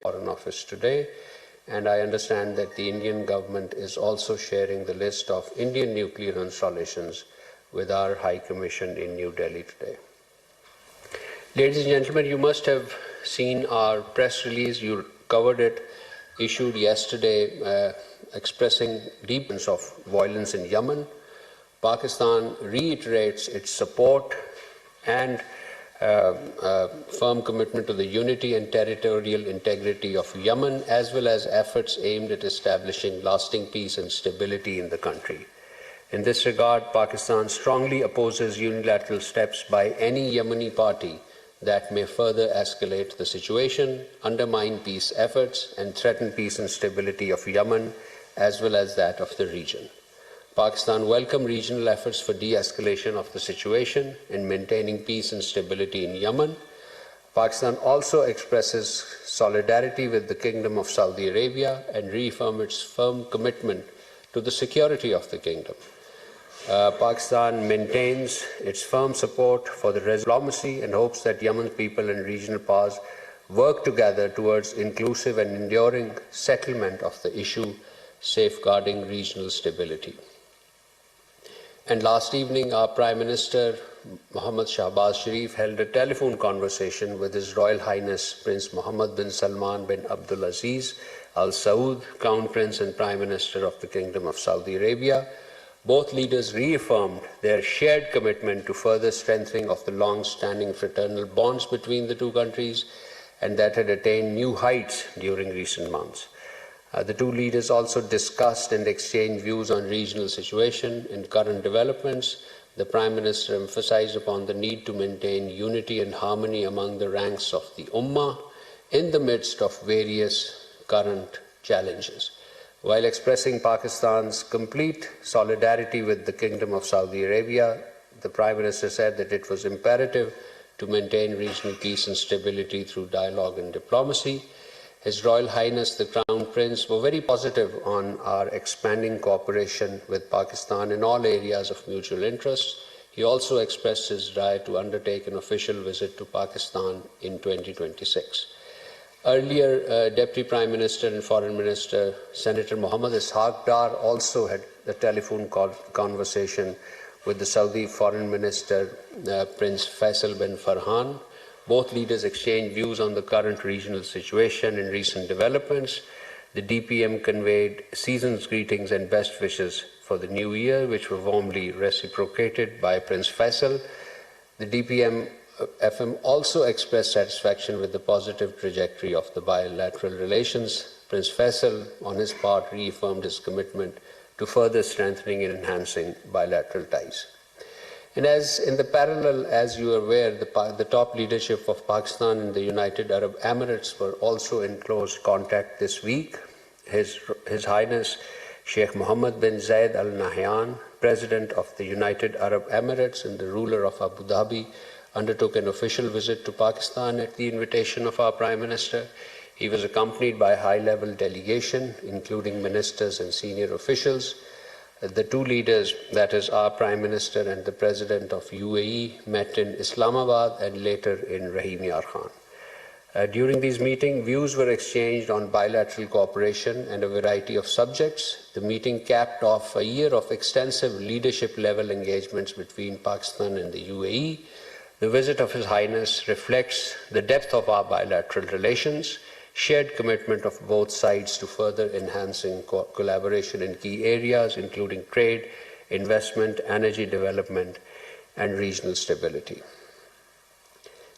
Foreign Office today, and I understand that the Indian government is also sharing the list of Indian nuclear installations with our High Commission in New Delhi today. Ladies and gentlemen, you must have seen our press release. You covered it, issued yesterday, expressing deep sense of violence in Yemen. Pakistan reiterates its support and firm commitment to the unity and territorial integrity of Yemen, as well as efforts aimed at establishing lasting peace and stability in the country. In this regard, Pakistan strongly opposes unilateral steps by any Yemeni party that may further escalate the situation, undermine peace efforts, and threaten peace and stability of Yemen, as well as that of the region. Pakistan welcomes regional efforts for de-escalation of the situation and maintaining peace and stability in Yemen. Pakistan also expresses solidarity with the Kingdom of Saudi Arabia and reaffirms its firm commitment to the security of the kingdom. Pakistan maintains its firm support for the diplomacy and hopes that Yemen's people and regional powers work together towards inclusive and enduring settlement of the issue, safeguarding regional stability. And last evening, our Prime Minister, Mohammed Shahbaz Sharif, held a telephone conversation with His Royal Highness Prince Mohammed bin Salman bin Abdul Aziz Al Saud, Crown Prince and Prime Minister of the Kingdom of Saudi Arabia. Both leaders reaffirmed their shared commitment to further strengthening of the long-standing fraternal bonds between the two countries, and that had attained new heights during recent months. The two leaders also discussed and exchanged views on regional situation and current developments. The Prime Minister emphasized upon the need to maintain unity and harmony among the ranks of the Ummah in the midst of various current challenges. While expressing Pakistan's complete solidarity with the Kingdom of Saudi Arabia, the Prime Minister said that it was imperative to maintain regional peace and stability through dialogue and diplomacy. His Royal Highness the Crown Prince were very positive on our expanding cooperation with Pakistan in all areas of mutual interest. He also expressed his desire to undertake an official visit to Pakistan in 2026. Earlier, Deputy Prime Minister and Foreign Minister Senator Mohammad Ishaq Dar also had a telephone conversation with the Saudi Foreign Minister Prince Faisal bin Farhan. Both leaders exchanged views on the current regional situation and recent developments. The DPM conveyed season's greetings and best wishes for the new year, which were warmly reciprocated by Prince Faisal. The DPM-FM also expressed satisfaction with the positive trajectory of the bilateral relations. Prince Faisal, on his part, reaffirmed his commitment to further strengthening and enhancing bilateral ties. And as in the parallel, as you are aware, the top leadership of Pakistan and the United Arab Emirates were also in close contact this week. His Highness Sheikh Mohammed bin Zayed Al Nahyan, President of the United Arab Emirates and the ruler of Abu Dhabi, undertook an official visit to Pakistan at the invitation of our Prime Minister. He was accompanied by a high-level delegation, including ministers and senior officials. The two leaders, that is our Prime Minister and the President of UAE, met in Islamabad and later in Rahim Yar Khan. During these meetings, views were exchanged on bilateral cooperation and a variety of subjects. The meeting capped off a year of extensive leadership-level engagements between Pakistan and the UAE. The visit of His Highness reflects the depth of our bilateral relations, shared commitment of both sides to further enhancing collaboration in key areas, including trade, investment, energy development, and regional stability.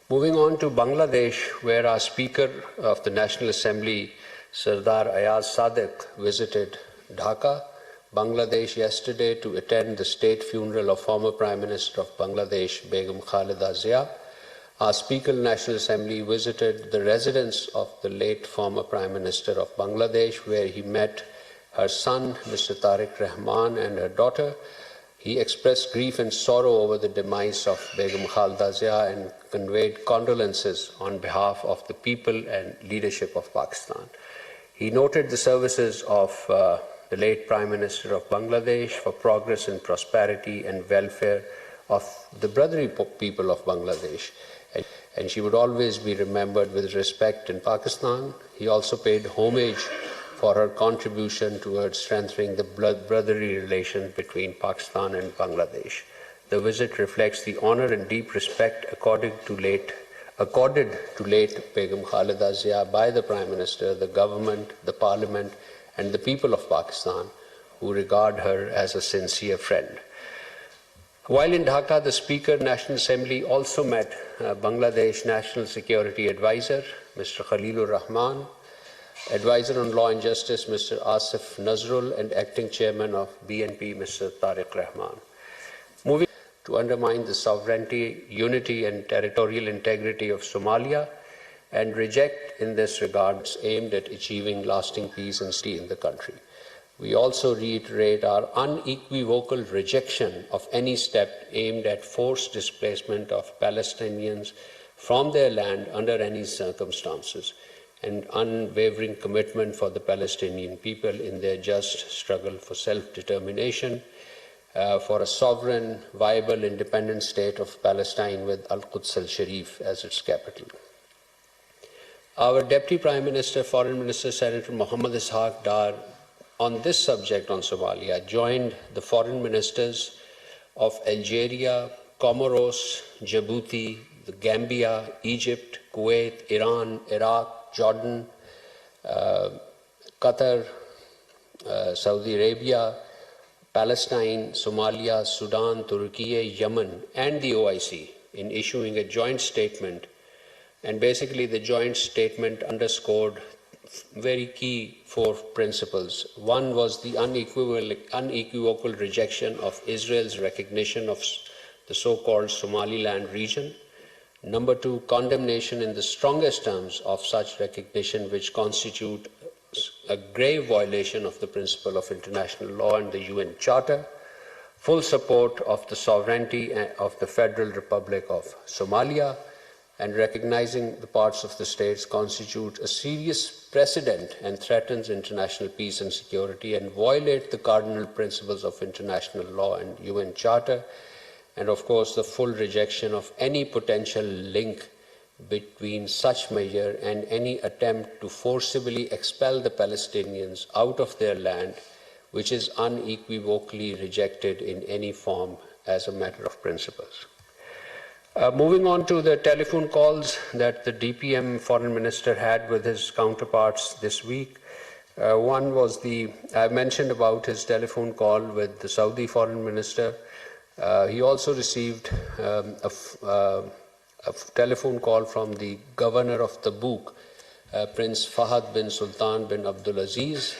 Moving on to Bangladesh, where our Speaker of the National Assembly, Sardar Ayaz Sadiq, visited Dhaka, Bangladesh yesterday to attend the state funeral of former Prime Minister of Bangladesh, Begum Khaleda Zia. Our Speaker of the National Assembly visited the residence of the late former Prime Minister of Bangladesh, where he met her son, Mr. Tariq Rahman, and her daughter. He expressed grief and sorrow over the demise of Begum Khaleda Zia and conveyed condolences on behalf of the people and leadership of Pakistan. He noted the services of the late Prime Minister of Bangladesh for progress and prosperity and welfare of the brotherly people of Bangladesh, and she would always be remembered with respect in Pakistan. He also paid homage for her contribution towards strengthening the brotherly relations between Pakistan and Bangladesh. The visit reflects the honor and deep respect accorded to late Begum Khalida Zia by the Prime Minister, the government, the Parliament, and the people of Pakistan, who regard her as a sincere friend. While in Dhaka, the Speaker of the National Assembly also met Bangladesh National Security Advisor, Mr. Khalilur Rahman, Advisor on Law and Justice, Mr. Asif Nazrul, and Acting Chairman of BNP, Mr. Tariq Rahman. Moving to undermine the sovereignty, unity, and territorial integrity of Somalia, and reject in this regard aimed at achieving lasting peace and stability in the country. We also reiterate our unequivocal rejection of any step aimed at forced displacement of Palestinians from their land under any circumstances, and unwavering commitment for the Palestinian people in their just struggle for self-determination, for a sovereign, viable, independent state of Palestine with Al-Quds al-Sharif as its capital. Our Deputy Prime Minister, Foreign Minister, Senator Muhammad Ishaq Dar, on this subject on Somalia, joined the foreign ministers of Algeria, Comoros, Djibouti, the Gambia, Egypt, Kuwait, Iran, Iraq, Jordan, Qatar, Saudi Arabia, Palestine, Somalia, Sudan, Turkey, Yemen, and the OIC in issuing a joint statement. And basically, the joint statement underscored very key 4 principles. One was the unequivocal rejection of Israel's recognition of the so-called Somaliland region. Number 2, condemnation in the strongest terms of such recognition, which constitute a grave violation of the principle of international law and the UN Charter. Full support of the sovereignty of the Federal Republic of Somalia, and recognizing the parts of the states constitute a serious precedent and threatens international peace and security and violate the cardinal principles of international law and UN Charter. And of course, the full rejection of any potential link between such measure and any attempt to forcibly expel the Palestinians out of their land, which is unequivocally rejected in any form as a matter of principles. Moving on to the telephone calls that the DPM Foreign Minister had with his counterparts this week. One was I mentioned about his telephone call with the Saudi Foreign Minister. He also received a telephone call from the Governor of Tabuk, Prince Fahad bin Sultan bin Abdulaziz.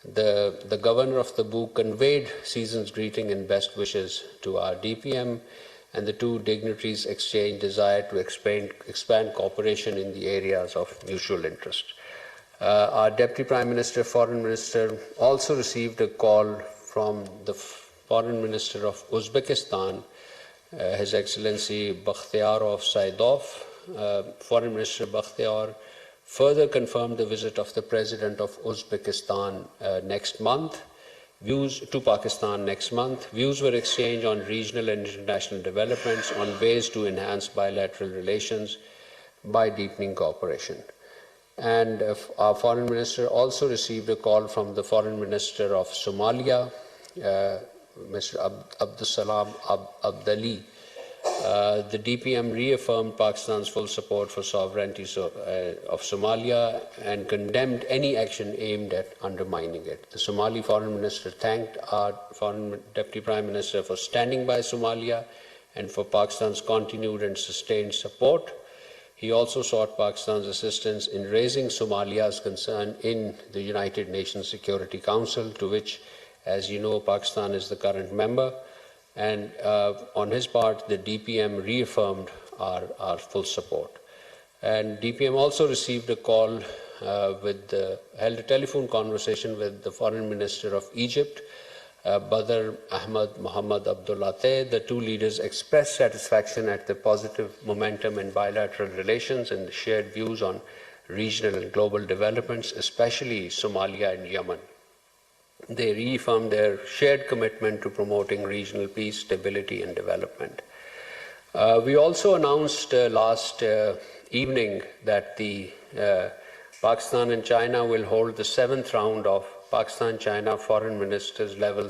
The Governor of Tabuk conveyed season's greeting and best wishes to our DPM, and the 2 dignitaries exchanged desire to expand cooperation in the areas of mutual interest. Our Deputy Prime Minister, Foreign Minister, also received a call from the Foreign Minister of Uzbekistan, His Excellency Bakhtiarov Saidov. Foreign Minister Bakhtiar further confirmed the visit of the President of Uzbekistan to Pakistan next month. Views were exchanged on regional and international developments, on ways to enhance bilateral relations by deepening cooperation. And our Foreign Minister also received a call from the Foreign Minister of Somalia, Mr. Abdusalam Abdali. The DPM reaffirmed Pakistan's full support for sovereignty of Somalia and condemned any action aimed at undermining it. The Somali Foreign Minister thanked our Deputy Prime Minister for standing by Somalia and for Pakistan's continued and sustained support. He also sought Pakistan's assistance in raising Somalia's concern in the United Nations Security Council, to which, as you know, Pakistan is the current member. And on his part, the DPM reaffirmed our full support. And DPM also received a call, held a telephone conversation with the Foreign Minister of Egypt, Badr Ahmad Mohammed Abdullateh. The 2 leaders expressed satisfaction at the positive momentum in bilateral relations and the shared views on regional and global developments, especially Somalia and Yemen. They reaffirmed their shared commitment to promoting regional peace, stability, and development. We also announced last evening that Pakistan and China will hold the 7th round of Pakistan-China Foreign Ministers level